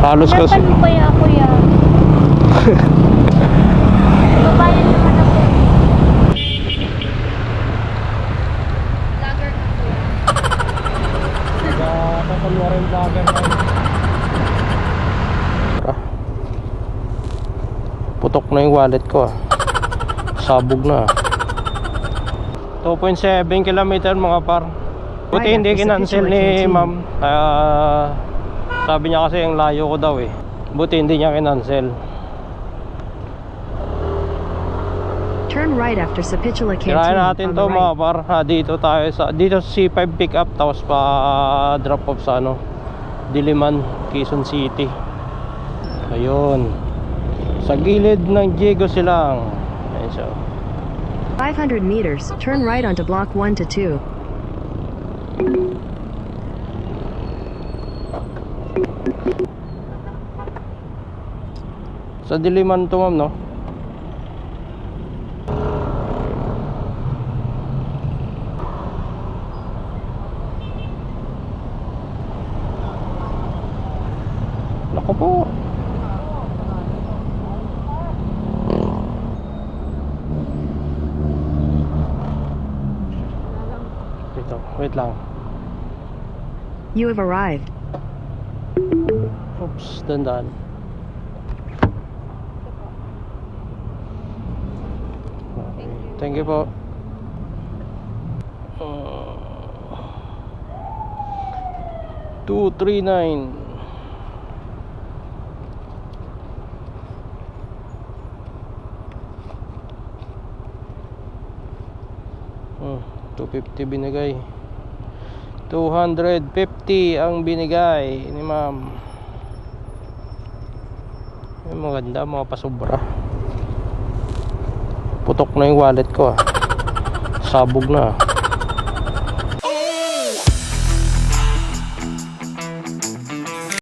Halos kasi. Hanapan mo kaya kuya? Babayan naman ako. Lager ka kuya. Tatalwa rin vlogger na. Putok na yung wallet ko ah. Sabog na. 2.7 kilometer mga par. Buti hindi kinancel ni ma'am. Sabi niya kasi yung layo ko daw eh. Buti hindi niya kinancel. Turn right after Sapitula Canteen. Kirayan natin on to the mga right. par. Dito tayo sa C5 pick up tapos pa drop off sa ano Diliman, Quezon City. Ayun. Sa gilid ng Diego Silang. Ayun siya. 500 meters, turn right onto block 1 to 2. Sa Diliman to ma'am no? Naku po. Wait lang. You have arrived. Oops, dandan. Okay. Thank you po. 239. $250 binigay. 250 ang binigay ni ma'am. Ay, maganda, mga pasobra. Putok na yung wallet ko ah. Sabog na.